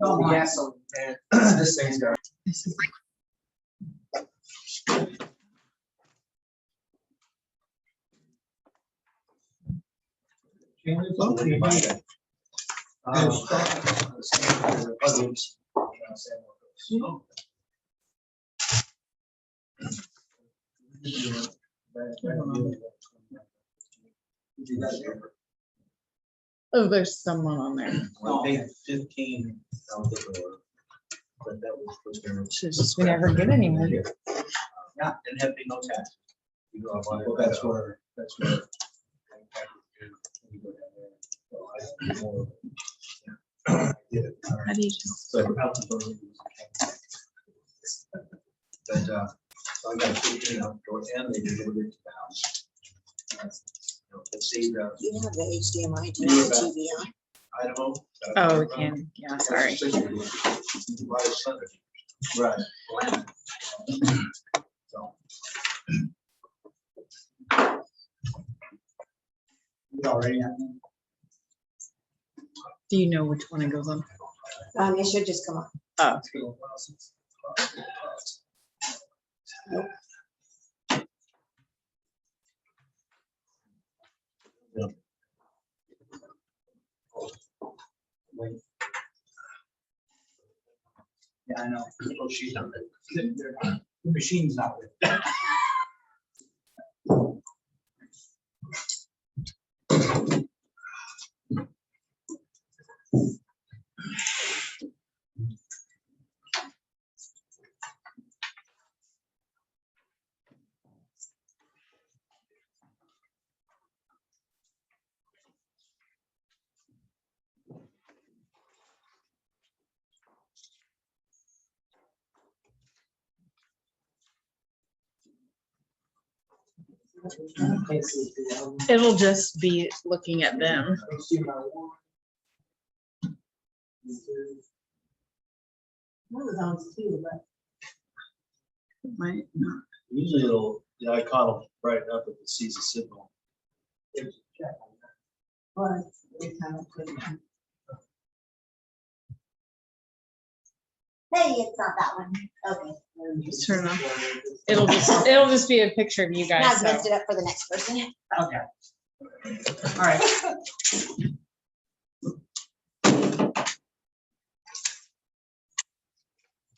Oh, yeah, so this thing's got. Oh, there's someone on there. I paid 15 out the door, but that was supposed to. We never get anywhere. Yeah, and have to pay no tax. Well, that's where. How do you just? So out the door. But, so I got 15 out the door and they delivered it to the house. Let's see, You have the HDMI to Yeah. the TV on. Idaho. Oh, we can. Yeah, sorry. Right. So. We already have. Do you know which one it goes on? It should just come up. Oh, Yeah, I know. Oh, she's not there. The machine's not with. it'll just be looking at them. One was on too, but Might not. Usually it'll, the icon will brighten up if it sees a signal. we kind of couldn't. Hey, it's not that one. Okay. Just turn it off. It'll just be a picture of you Now guys. I've messed it up for the next person. Okay. All right.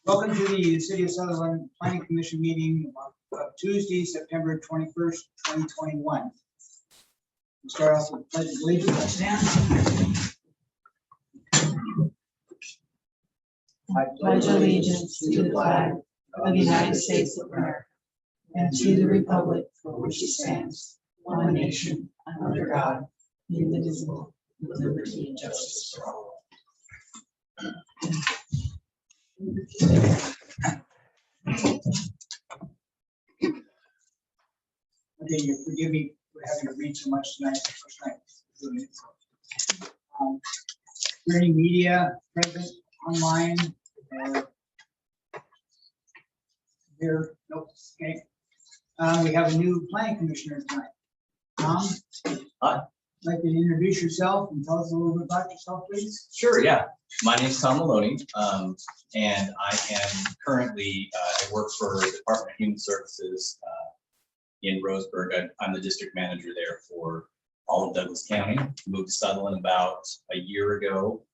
Welcome to the City of Sutherlin Planning Commission meeting of Tuesday, September 21st, 2021. We'll start off with pledge of allegiance. Let's stand. I pledge allegiance to the flag of the United States of America and to the republic for which it stands, one nation, under God, indivisible, with liberty and justice for all. Okay, you forgive me for having to read so much tonight. First night. Is there any media present online? Here, nope. Okay. We have a new planning commissioner tonight. Tom? Hi. Like to introduce yourself and tell us a little bit about yourself, please? Sure, yeah. My name is Tom Maloney, and I am currently, I work for the Department of Human Services in Roseburg. I'm the district manager there for all of Douglas County. Moved to Sutherlin about a year ago.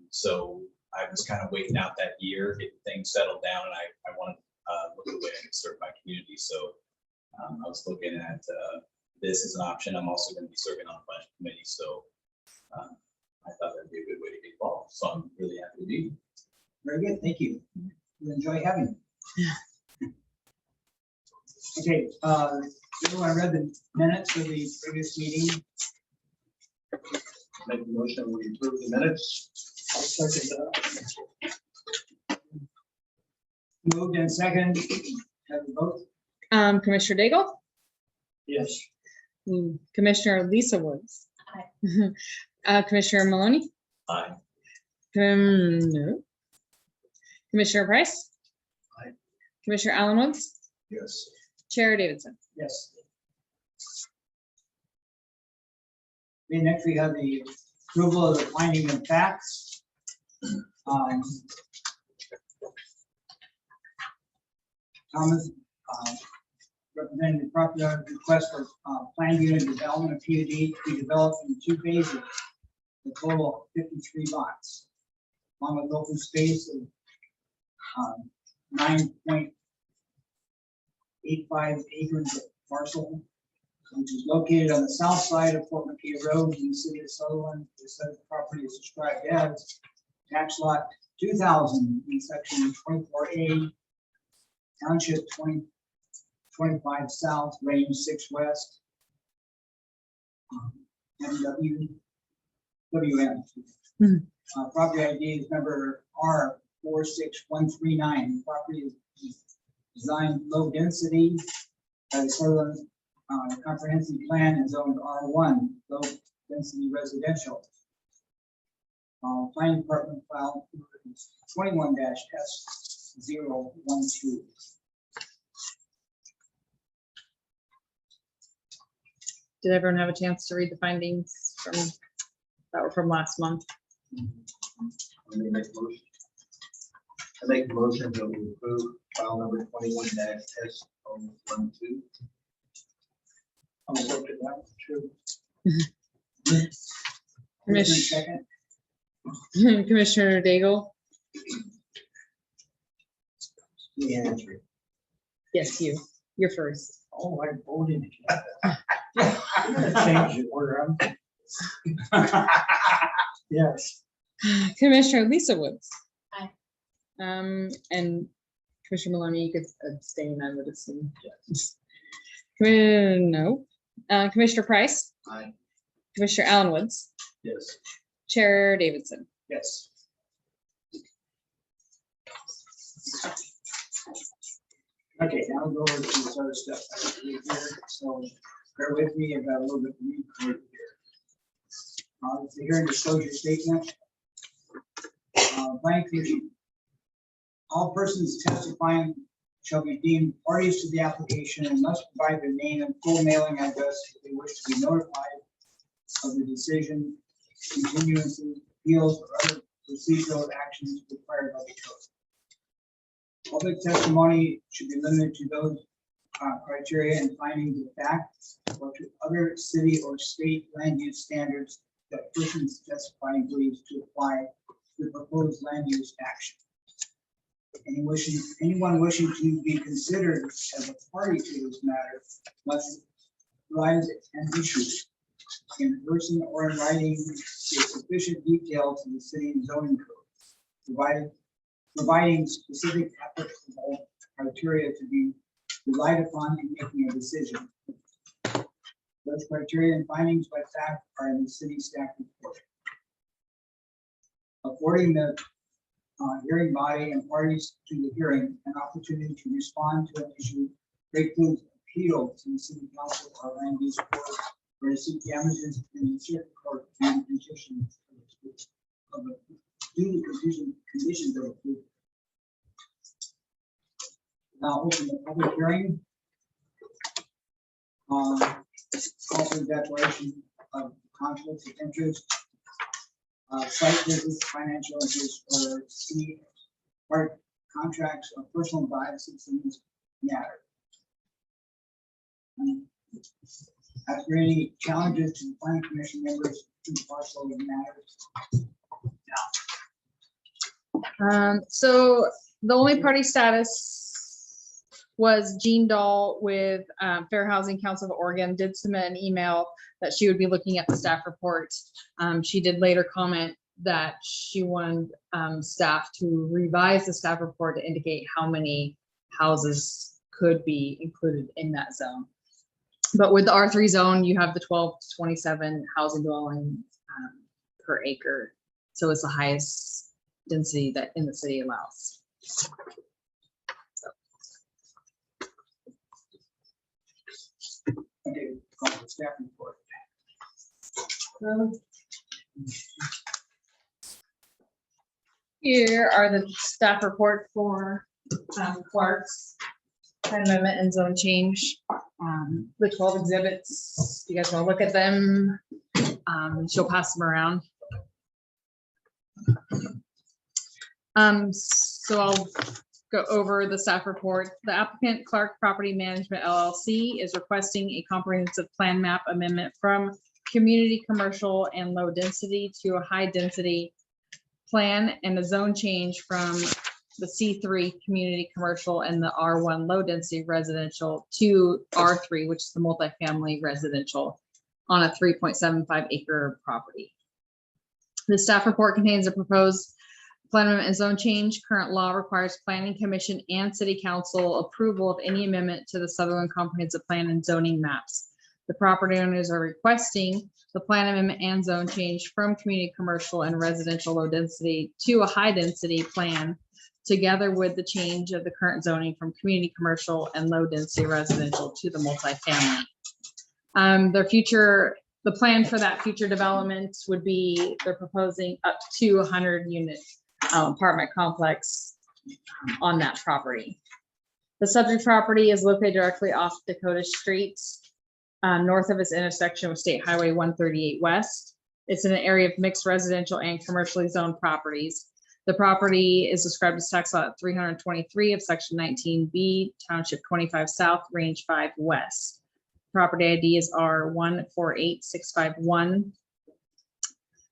So I was kind of waiting out that year, getting things settled down, and I wanted to look at the way I could serve my community. So I was looking at this as an option. I'm also going to be serving on a budget committee, so I thought that'd be a good way to get involved. So I'm really happy to be here. Very good, thank you. We enjoy having you. Okay, everyone read the minutes of the previous meeting. Make a motion, we approve the minutes. Moved and second. Have a vote? Commissioner Daigle, Yes. Commissioner Lisa Woods. Commissioner Maloney. Aye. No. Commissioner Price. Aye. Commissioner Allen Woods. Yes. Chair Davidson. Yes. Okay, next we have the Approval of the finding of facts. Thomas, representing the property owner, request for planned unit development of PUD to be developed in 2 phases, a total of 53 lots, along with open space of 9.85 acres of parcel, which is located on the south side of Fort McKay Road in the city of Sutherlin. The said property is described as tax lot 2000 in section 24A, township 2025 south, range 6 west, WM. Property ID is number R46139. Property is designed low density. The Sutherlin comprehensive plan is zoned R1, low density residential. Planning department file 21-S012. Did everyone have a chance to read the findings that were from last month? Let me make a motion. I make the motion that we approve file number 21-S012. I'll look at that. True. Commissioner Daigle? Yeah. Yes, you're first. Oh, I voted. I'm gonna change the order. Yes. Commissioner Lisa Woods? Aye. And Commissioner Maloney, you could abstain, I would assume. No. Commissioner Price? Aye. Commissioner Allen Woods? Yes. Chair Davidson? Yes. Okay, now I'll go over to this other stuff I have to read here. So bear with me, I've got a little bit of read here. It's the hearing disclosure statement. Planning Commission. All persons testifying shall be deemed parties to the application and must provide their name and full mailing address if they wish to be notified of the decision, continuances, appeals, or other procedural actions required by the code. Public testimony should be limited to those criteria and findings of fact or to other city or state land use standards that persons testifying believes to apply to the proposed land use action. Anyone wishing to be considered as a party to this matter must rise and issue in person or in writing sufficient detail to the city and zoning code, providing specific applicable criteria to be relied upon in making a decision. Those criteria and findings by fact are in the city staff report. Affording the hearing body and parties to the hearing an opportunity to respond to an issue precludes appeal to the city council or land use board or to seek damages in the circuit court due to conditions of approval. Now open the public hearing. Also declaration of conflicts of interest, site visits, financial interest, or city part contracts or personal biases in this matter. Are there any challenges to the planning commission members to parcel of matters? So the only party status was Jean Dahl with Fair Housing Council of Oregon did submit an email that she would be looking at the staff report. She did later comment that she wanted staff to revise the staff report to indicate how many houses could be included in that zone. But with the R3 zone, you have the 12 to 27 housing dwelling per acre. So it's the highest density that in the city allows. Okay, call the staff report. Here are the staff report for Clark's amendment and zone change. The 12 exhibits, you guys want to look at them? She'll pass them around. So I'll go over the staff report. The applicant Clark Property Management LLC is requesting a comprehensive plan map amendment from community commercial and low density to a high density plan and a zone change from the C3 community commercial and the R1 low density residential to R3, which is the multifamily residential on a 3.75 acre property. The staff report contains a proposed plan amendment and zone change. Current law requires planning commission and city council approval of any amendment to the Sutherlin comprehensive plan and zoning maps. The property owners are requesting the plan amendment and zone change from community commercial and residential low density to a high density plan, together with the change of the current zoning from community commercial and low density residential to the multifamily. The plan for that future development would be, they're proposing up to 100 unit apartment complex on that property. The subject property is located directly off Dakota Street, north of its intersection with State Highway 138 West. It's in an area of mixed residential and commercially zoned properties. The property is described as tax lot 323 of section 19B, township 25 south, range 5 west. Property ID is R148651.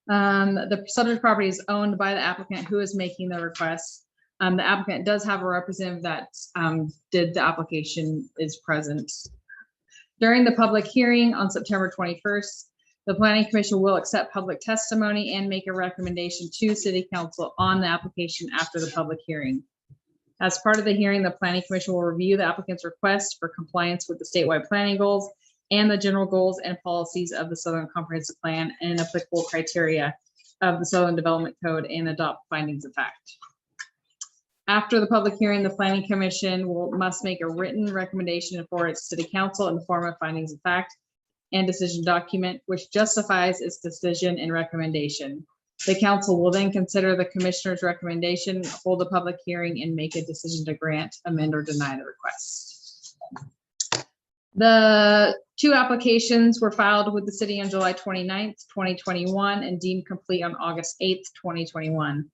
The subject property is owned by the applicant who is making the request. The applicant does have a representative that did the application, is present. During the public hearing on September 21st, the Planning Commission will accept public testimony and make a recommendation to City Council on the application after the public hearing. As part of the hearing, the Planning Commission will review the applicant's request for compliance with the statewide planning goals and the general goals and policies of the Southern Comprehensive Plan and applicable criteria of the Southern Development Code and adopt findings of fact. After the public hearing, the Planning Commission must make a written recommendation for its City Council in the form of findings of fact and decision document, which justifies its decision and recommendation. The council will then consider the commissioner's recommendation, hold a public hearing, and make a decision to grant, amend, or deny the request. The two applications were filed with the city on July 29th, 2021, and deemed complete on August 8th, 2021.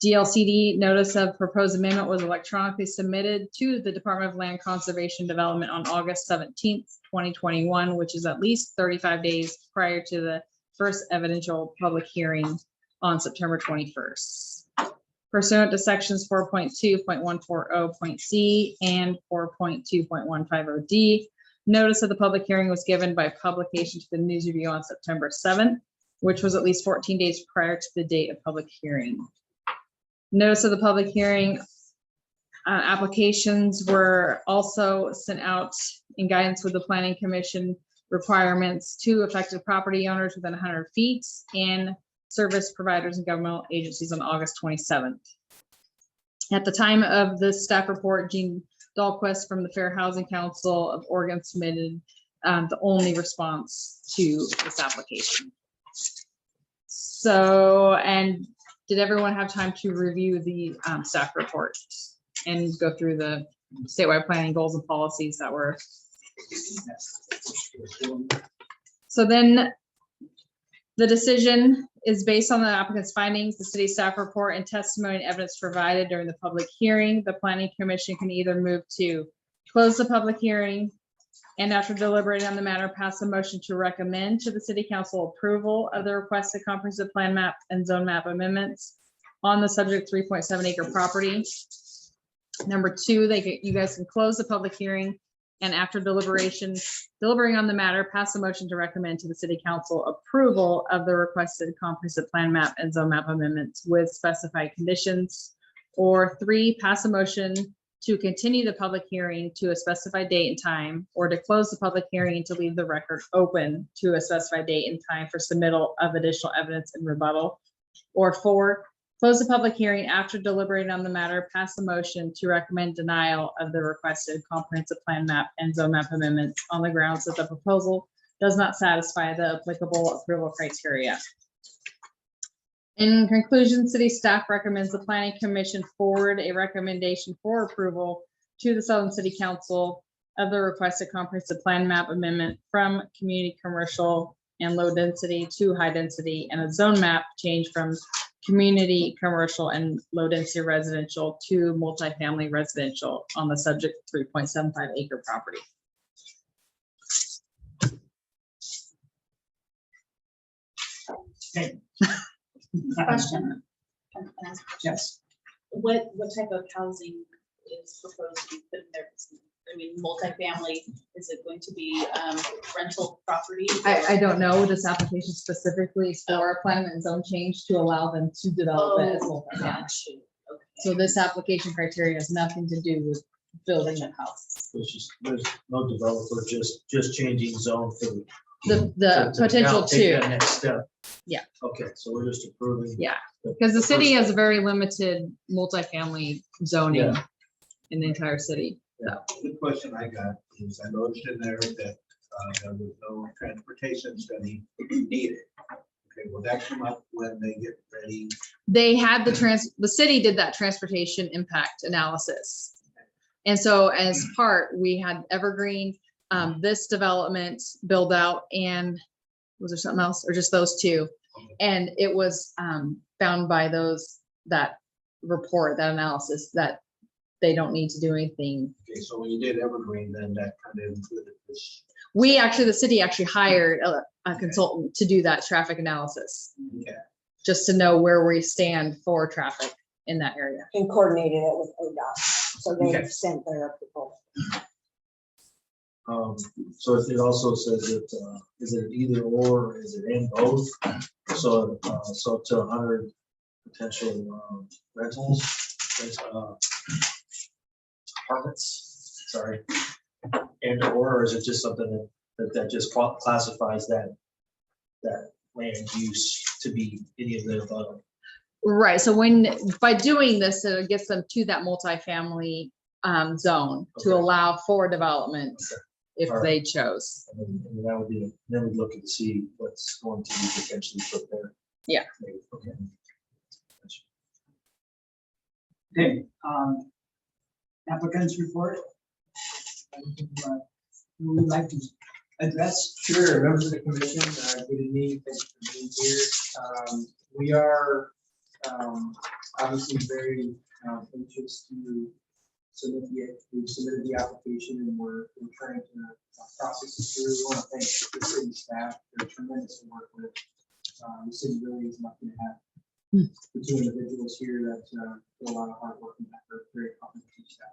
DLCD notice of proposed amendment was electronically submitted to the Department of Land Conservation Development on August 17th, 2021, which is at least 35 days prior to the first evidential public hearing on September 21st. Pursuant to sections 4.2.140.c and 4.2.150d, notice of the public hearing was given by publication to the News Review on September 7th, which was at least 14 days prior to the date of public hearing. Notice of the public hearing applications were also sent out in guidance with the Planning Commission requirements to affected property owners within 100 feet and service providers and governmental agencies on August 27th. At the time of the staff report, Jean Dahlquist from the Fair Housing Council of Oregon submitted the only response to this application. So, and did everyone have time to review the staff report and go through the statewide planning goals and policies that were? So then the decision is based on the applicant's findings, the city staff report, and testimony and evidence provided during the public hearing. The Planning Commission can either move to close the public hearing and after deliberating on the matter, pass a motion to recommend to the City Council approval of the requested comprehensive plan map and zone map amendments on the subject 3.7 acre property. Number two, you guys can close the public hearing and after deliberating on the matter, pass a motion to recommend to the City Council approval of the requested comprehensive plan map and zone map amendments with specified conditions. Or three, pass a motion to continue the public hearing to a specified date and time, or to close the public hearing and to leave the record open to a specified date and time for submittal of additional evidence and rebuttal. Or four, close the public hearing after deliberating on the matter, pass a motion to recommend denial of the requested comprehensive plan map and zone map amendments on the grounds that the proposal does not satisfy the applicable approval criteria. In conclusion, city staff recommends the Planning Commission forward a recommendation for approval to the Sutherlin City Council of the requested comprehensive plan map amendment from community commercial and low density to high density, and a zone map change from community, commercial, and low-density residential to multifamily residential on the subject 3.75 acre property. Okay. Question? Can I ask a question? Yes. What type of housing is proposed to be put in there? I mean, multifamily, is it going to be rental property? I don't know, this application specifically is for a plan and zone change to allow them to develop it as multifamily. Gotcha. Okay. So this application criteria has nothing to do with building a house. There's no developer, just changing zone for the. The to potential now take that to, Next step. Yeah. Okay, so we're just approving. yeah, because the city has a very limited multifamily zoning Yeah. in the entire city. The question I got is, I noticed in there that there was no transportation study needed. Okay, will that come up when they get ready? They had the city did that transportation impact analysis. And so as part, we had Evergreen, this development build out, and was there something else or just those two? And it was found by that report, that analysis, that they don't need to do anything. Okay, so when you did Evergreen, then that kind of included this. The city actually hired a consultant to do that traffic analysis, Okay. just to know where we stand for traffic in that area. And coordinated it with ODOT, so they Okay. sent their people. So it also says that, is it either or, is it in both? So, so up to 100 potential rentals, apartments, sorry. And or is it just something that just classifies that land use to be any of the above? Right, so by doing this, it gets them to that multifamily zone to Okay. allow for development if All right. they chose. And then that would be, then we'd look and see what's going to be potentially put there. Yeah. Maybe, okay. Okay, applicants report. Who would like to address? Sure, members of the commission, good evening, thanks for being here. We are obviously very anxious to we've submitted the application and we're trying to process it through. We want to thank the city staff, they're tremendous to work with. The city really is lucky to have the two individuals here that do a lot of hard work and effort, very competent staff.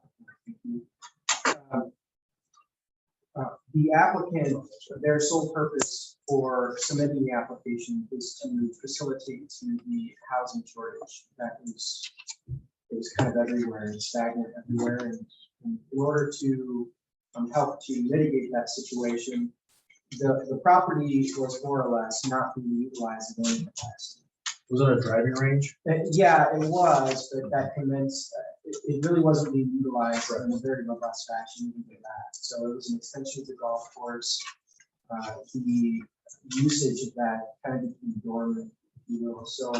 Thank you. The applicant, their sole purpose for submitting the application is to facilitate the housing shortage that is kind of everywhere and stagnant everywhere. And in order to help to mitigate that situation, the property was more or less not being utilized in any capacity. Was it a driving range? Yeah, it was, but that commenced, it really wasn't being utilized in a very robust fashion even with that. So it was an extension of the golf course. The usage of that kind of became dormant, you know, so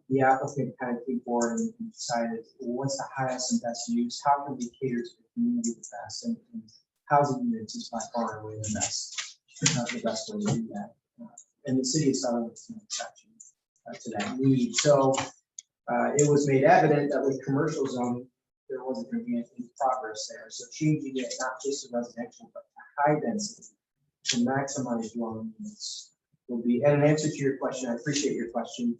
the applicant kind of came forward and decided, well, what's the highest and best use? How can we cater to the community the best? And housing units is by far and away the best, not the best way to do that. And the city of Sutherlin is no exception to that need. So it was made evident that with commercial zoning, there wasn't going to be any progress there. So changing it not just to residential, but to high density to maximize dwelling units will be, and an answer to your question, I appreciate your question.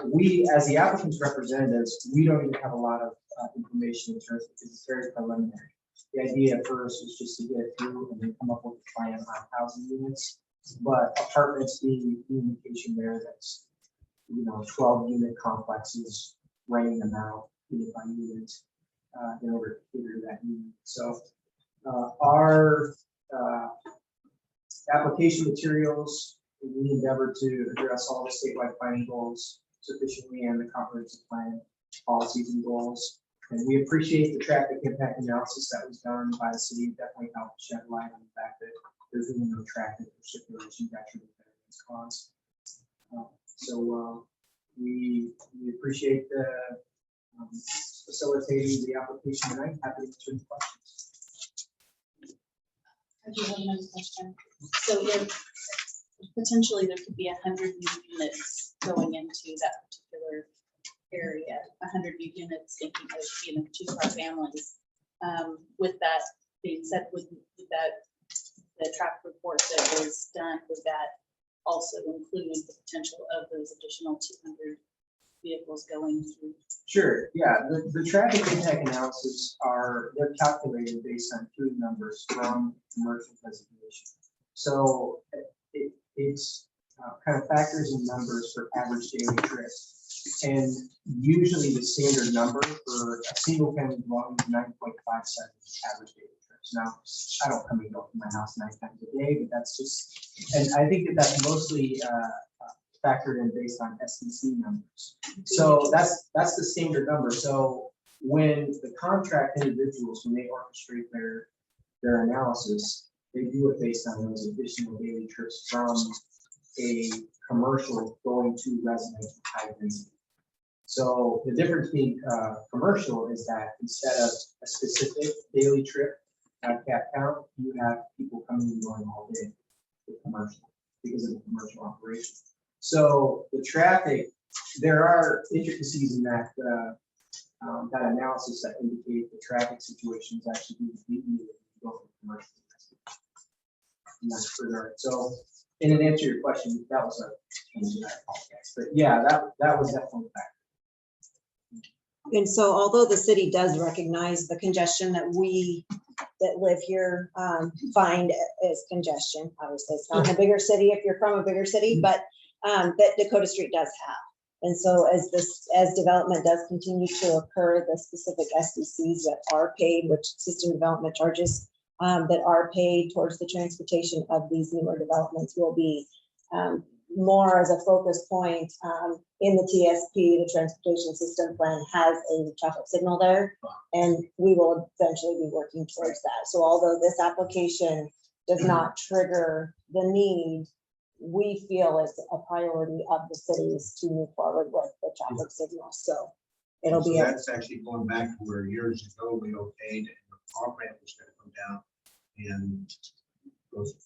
We, as the applicant's representatives, we don't even have a lot of information in terms of, it's very preliminary. The idea at first was just to get it through and then come up with a plan on housing units, but apartments being the indication there that's, you know, 12 unit complexes, renting them out unit by unit in order to cater to that need. So our application materials, we endeavor to address all the statewide planning goals sufficiently and the comprehensive plan policies and goals. And we appreciate the traffic impact analysis that was done by the city. Definitely helped shed light on the fact that there's really no traffic or circulation detriment that it's caused. So we appreciate the facilitating the application tonight. Happy to answer any questions. I do have another question. So if potentially there could be 100 new units going into that particular area, 100 new units, thinking of, 2-car families. With that being said, with that, the traffic report that was done, would that also include the potential of those additional 200 vehicles going through? Sure, yeah, the traffic impact analysis they're calculated based on food numbers from commercial designation. So it's kind of factors in numbers for average daily trips. And usually the standard number for a single family dwelling is 9.57 average daily trips. Now, I don't come and go from my house 9 times a day, but that's just, and I think that's mostly factored in based on SEC numbers. So that's the standard number. So when the contract individuals, when they orchestrate their analysis, they do it based on those additional daily trips from a commercial going to residential high density. So the difference being commercial is that instead of a specific daily trip at cap count, you have people coming and going all day with commercial because of the commercial operation. So the traffic, there are intricacies in that that analysis that indicate the traffic situations actually be completely go from commercial. And that's further. So, and to answer your question, that was a change in that podcast. But yeah, that was definitely a factor. And so although the city does recognize the congestion that we that live here find as congestion, obviously it's not in a bigger city if you're from a bigger city, but that Dakota Street does have. And so as development does continue to occur, the specific SDCs that are paid, which system development charges that are paid towards the transportation of these newer developments will be more as a focus point in the TSP. The transportation system plan has a traffic signal there, and we will eventually be working towards that. So although this application does not trigger the need, we feel it's a priority of the cities to move forward with the traffic signal. So it'll be. That's actually going back to where years ago we okayed and the off ramp was going to come down and those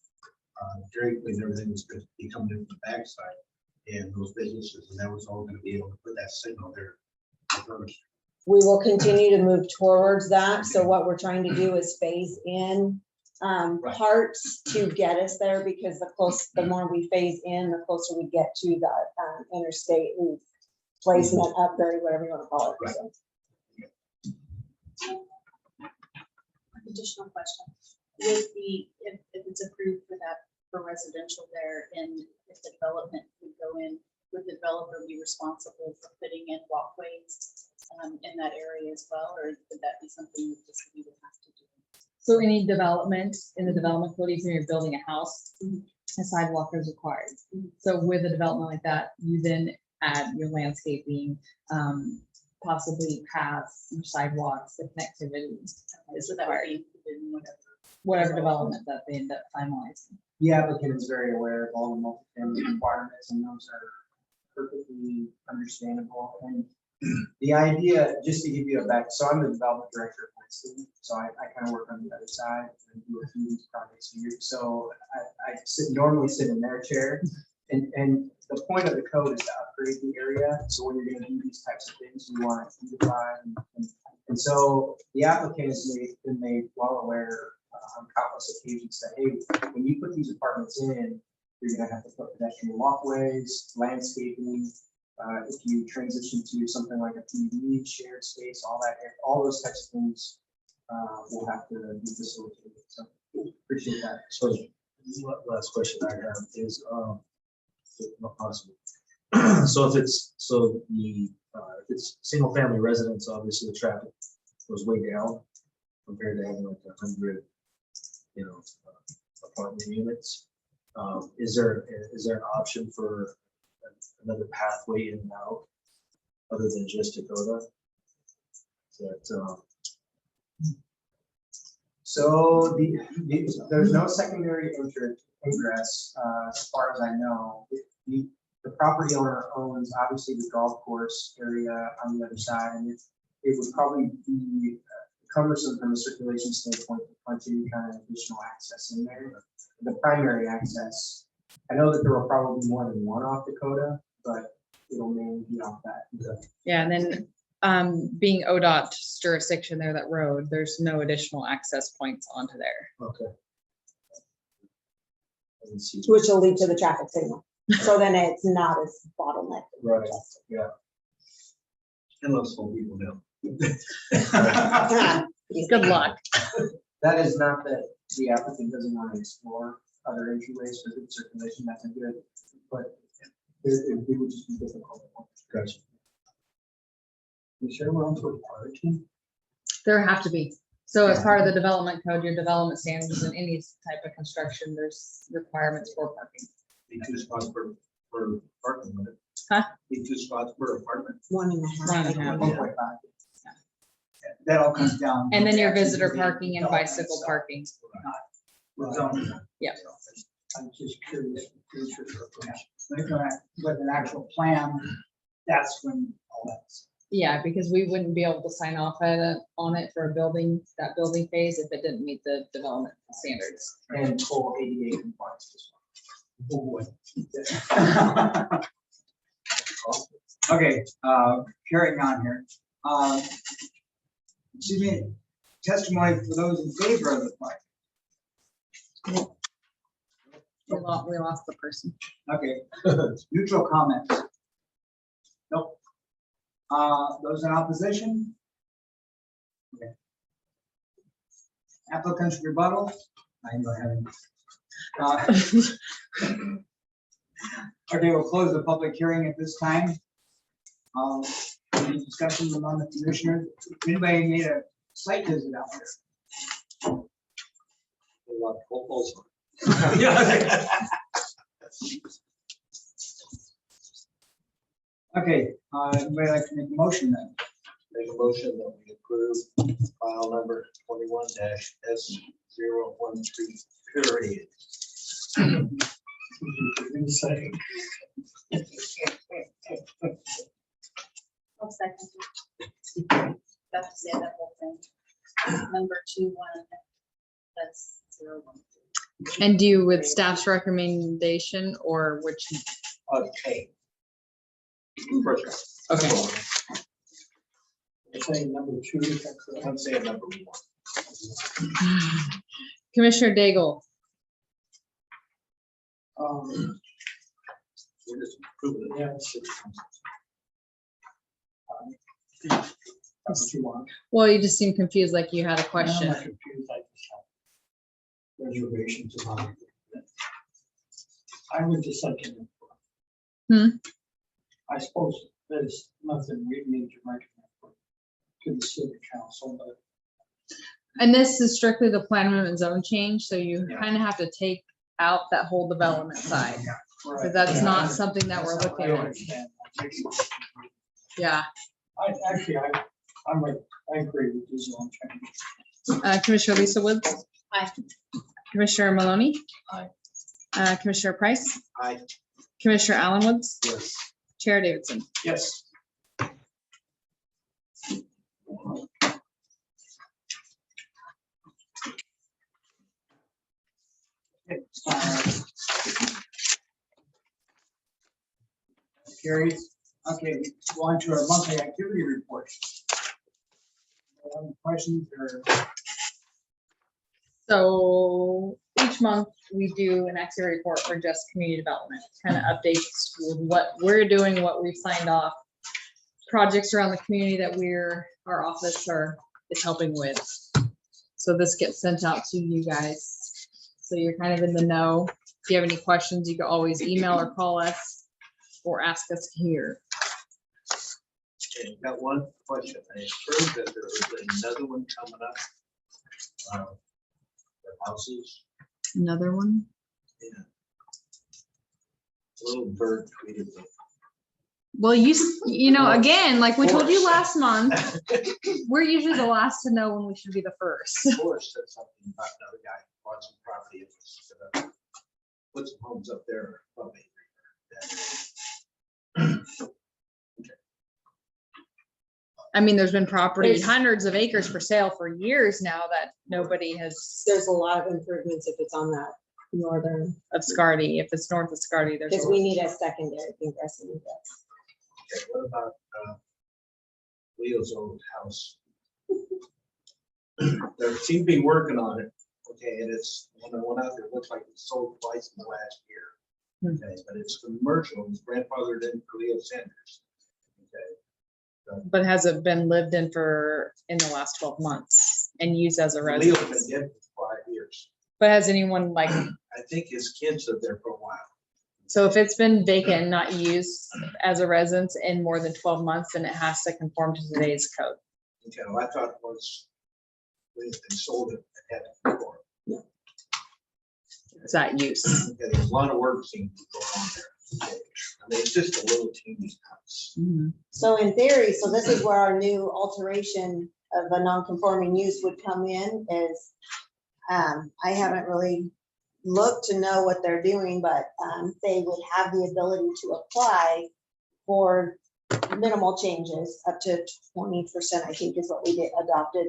draperies and everything was going to be coming in from the backside and those businesses, and that was all going to be able to put that signal there. We will continue to move towards that. So what we're trying to do is phase in parts to get us there, because the more we phase in, the closer we get to the interstate placement, upgrade, whatever you want to call it. Right. So. Additional question. With if it's approved for residential there, and if the development would go in, would the developer be responsible for putting in walkways in that area as well, or would that be something that the city would have to do? So any development in the development code, even if you're building a house, a sidewalk is required. So with a development like that, you then add your landscaping, possibly paths, your sidewalks, the connectivity is So that would required. be included in Whatever development that they end up finalizing. The applicant is very aware of all the multifamily requirements, and those are perfectly understandable. And the idea, just to give you a back, so I'm the development director of Winston, so I kind of work on the other side and do a few of these projects here. So I normally sit in their chair, and the point of the code is to upgrade the area. So when you're going to do these types of things, you want to beautify, and so the applicant has been made well aware on countless occasions that, hey, when you put these apartments in, you're going to have to put pedestrian walkways, landscaping. If you transition to something like a PV, shared space, all those types of things will have to be facilitated. So appreciate that. So last question I have is, if not possible. So if it's single family residence, obviously the traffic goes way down compared to having like 100, apartment units. Is there an option for another pathway in and out other than just Dakota? So there's no secondary ingress as far as I know. The property owner owns obviously the golf course area on the other side, and it would probably be cumbersome from a circulation standpoint to punch any kind of additional access in there. The primary access I know that there will probably be more than one off Dakota, but it'll mainly be off that. Yeah, and then being ODOT's jurisdiction there, that road, there's no additional access points onto there. Okay. Doesn't seem- Which will lead to the traffic signal. So then it's not as bottleneck. Right, yeah. And let's hold people down. Good luck. That is not that the applicant doesn't want to explore other entryways for good circulation, that's a good, but it would just be difficult. Gotcha. You sure we're on for parking? There have to be. So as part of the development code, your development standards in any type of construction, there's requirements for parking. Be 2 spots per apartment, wouldn't it? Huh? Be 2 spots per apartment. 1.5. 1.5. That all comes down. And then your visitor parking and bicycle parking. With zoning. Yeah. I'm just curious. With an actual plan, that's when all that's. Yeah, because we wouldn't be able to sign off on it for a building, that building phase, if it didn't meet the development standards. And full ADA compliance. Oh, boy. Okay, carrying on here. Excuse me, testimony for those in favor of the plan. We lost the person. Okay, neutral comments. Nope. Those in opposition? Okay. Applicants rebuttal? I ain't gonna have any. Okay, we'll close the public hearing at this time. Any discussions among the commissioners? Anybody made a site visit out there? A lot of hopefuls. Okay, anybody like to make a motion then? Make a motion that we approve file number 21-S013, period. I'll second it. Got to say that whole thing. Number 21, that's 013. And do you with staff's recommendation or which? Okay. First. Okay. Saying number 2, is that correct? I'm saying number 1. Commissioner Daigle, We're just approving it. Yeah. That's what you want. well, you just seem confused, like you had a I'm question. not confused, I just have reservations about it. I would just like to. I suppose there's nothing we need to recommend to the city council, but And this is strictly the plan amendment and zone change, so you kind of have to take out that whole development side. So that's not something that we're looking I at. understand. Yeah. I agree with you on change. Commissioner Lisa Woods, Aye. Commissioner Maloney. Aye. Commissioner Price, Aye. Commissioner Allen Woods, Yes. Chair Davidson. Yes. Carries. Okay, go on to our monthly activity report. Any questions or? So each month we do an activity report for just community development, kind of updates with what we're doing, what we've signed off, projects around the community that our office is helping with. So this gets sent out to you guys. So you're kind of in the know. If you have any questions, you can always email or call us or ask us here. Okay, got one question. I heard that there was another one coming up. The houses, Another one? yeah. Little bird tweeted me. Well, you know, again, like we told you last month, we're usually the last to know when we should be the first. Forrest said something about another guy who bought some property and was gonna put some homes up there. Probably. I mean, there's been property, There's- hundreds of acres for sale for years now that nobody has. There's a lot of improvements if it's on that northern, of Scardy. If it's north of Scardy, there's. because we need a secondary compressor. Okay, what about, Leo's old house? They seem to be working on it, okay, and it's, when I went out there, it looks like it's sold twice in the last year. Okay, but it's commercial, it's grandfathered in for Leo Sanders. Okay, But has it been lived in in the last 12 months and used as a Leo's residence? been dead for 5 years. But has anyone like, I think his kids lived there for a while. so if it's been vacant and not used as a residence in more than 12 months, then it has to conform to today's code. Okay, well, I thought it was, when they sold it, it had to go. It's that use. Okay, there's a lot of work seems to go on there. Okay, I mean, it's just a little teeny house. So in theory, so this is where our new alteration of a non-conforming use would come in is, I haven't really looked to know what they're doing, but they would have the ability to apply for minimal changes, up to 20%, I think is what we did, adopted,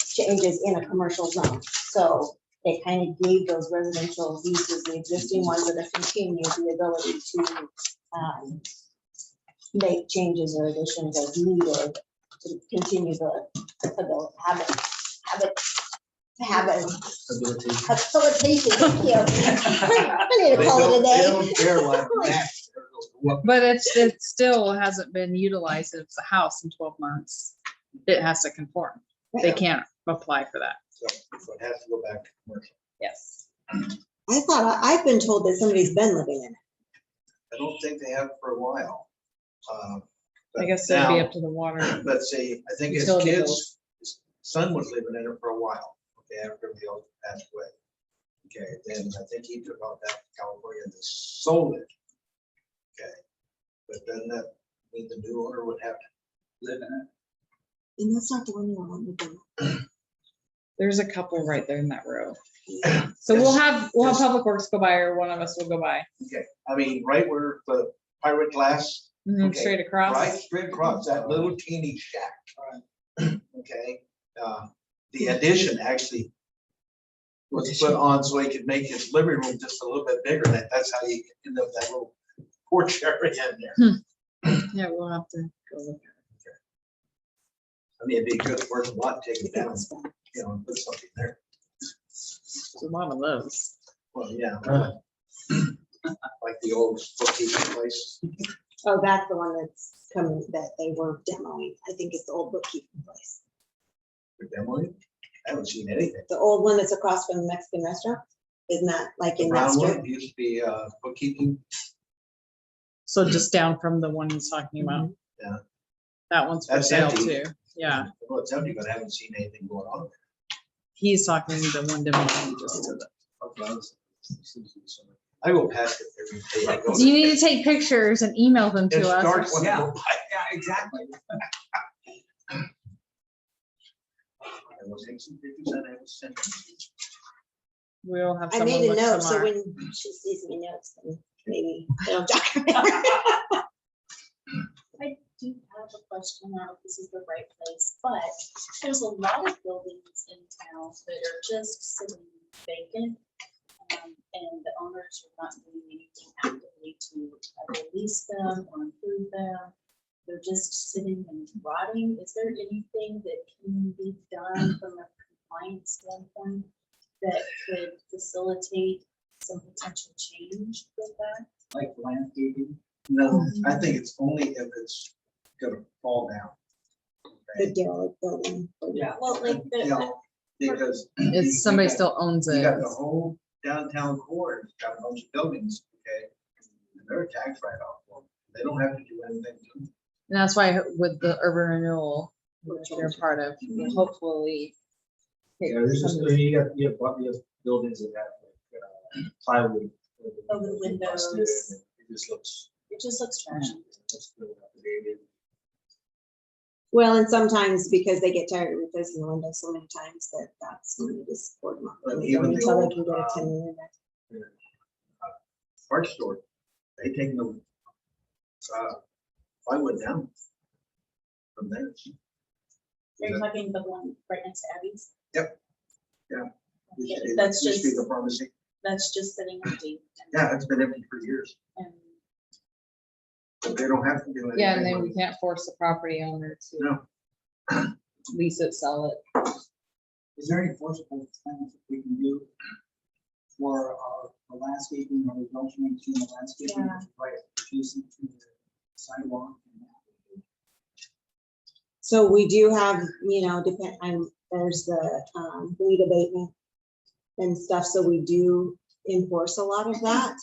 changes in a commercial zone. So it kind of gave those residential uses, the existing ones that have continued, the ability to make changes or additions as needed to continue the ability, facilitation, thank you. I need to call it a They day. don't care like that. But it still hasn't been utilized as a house in 12 months. It has to conform. They can't apply for that. So it has to go back to commercial. Yes. I thought, I've been told that somebody's been living in it. I don't think they have for a while. I guess it'd be up to the water. But see, I think his Utility kids, bills. his son was living in it for a while, okay, after the old passed away. Okay, then I think he took off back to California and they sold it. Okay, but then that means the new owner would have to live in it. And that's not the one you wanted to do. There's a couple right there in that row. So we'll have Public Works go by, or one of us will go by. Okay, I mean, right where the pirate glass, Okay, Straight across. right straight across, that little teeny shack. Okay, the addition actually was put on so he could make his living room just a little bit bigger. That's how he ended up that little porch area in there. Yeah, we'll have to go look at I mean, it'd be good for a lot to take it down, you know, and put something there. it. There's a lot of those. Well, yeah. Like the old bookkeeping place. Oh, that's the one that's coming, that they were demoing. I think it's the old bookkeeping place. For demoing. I haven't seen anything. The old one that's across from the Mexican restaurant, isn't that like The in that brown strip? one used to be bookkeeping. So just down from the one he's talking about. Yeah. That one's for That's sale empty. too. Yeah. Well, it's empty, but I haven't seen anything going on there. He's talking the one demo just to the. Okay. I go past it every day. I go Do you there. need to take pictures and email them It to us? starts when I go by. Yeah, exactly. I will take some pictures and I will send them. We'll have I someone made a look note, so tomorrow. when she sees me notes, then maybe it'll document. I do have a question, I don't know if this is the right place, but there's a lot of buildings in town that are just sitting vacant. And the owners are not doing anything actively to either lease them or improve them. They're just sitting and rotting. Is there anything that can be done from a compliance standpoint that could facilitate some potential change with that? Like landscaping. No, I think it's only if it's gonna fall down. The derelict building. Yeah. Well, like You the, know, because. It's somebody you got- still owns You it. got the whole downtown core, it's got a bunch of buildings, okay? And they're a tax write-off for them. They don't have to do anything to them. And that's why with the urban renewal, which you're part of, hopefully. Yeah, there's just, you have buildings that have like plywood. Oh, the windows. busted, and It just looks. it just looks trashy. It's really outdated. Well, and sometimes because they get tired of replacing the windows so many times that's when they just board them up. But even the Until they old, can get a 10-year back. Park store, they take the plywood down from there. You're talking the one right next to Abby's? Yep. Yeah. Okay, that's Used to be just- the pharmacy. That's just sitting empty. Yeah, it's been empty for years, And but they don't have to do it. Yeah, and then we can't force the property owner to No. lease it, sell it. Is there any forcible things that we can do for our landscaping or reduction in the landscaping? Yeah. Right, adjacent to the sidewalk. So we do have, there's the weed abatement and stuff, so we do enforce a lot of that.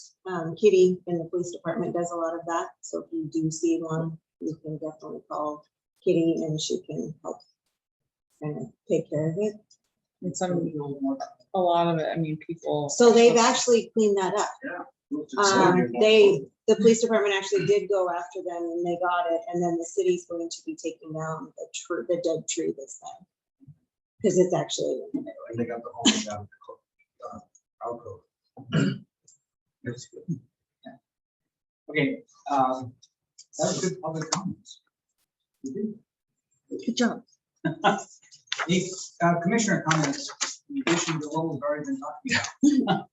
Kitty in the police department does a lot of that, so if you do see one, you can definitely call Kitty and she can help kind of take care of it. And a lot of it, I mean, people. So they've actually cleaned that up. The police department actually did go after them and they got it, and then the city's going to be taking down the dead tree this time. Because it's actually. And they got the home down, alcove. That's good. Okay, that was good public comments. You did. Good job. Any commissioner comments in addition to what we've already been talking about?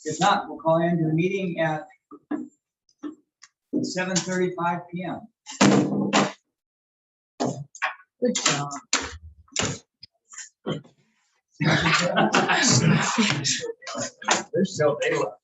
If not, we'll call into the meeting at 7:35 p.m. Good job. They're still, they left.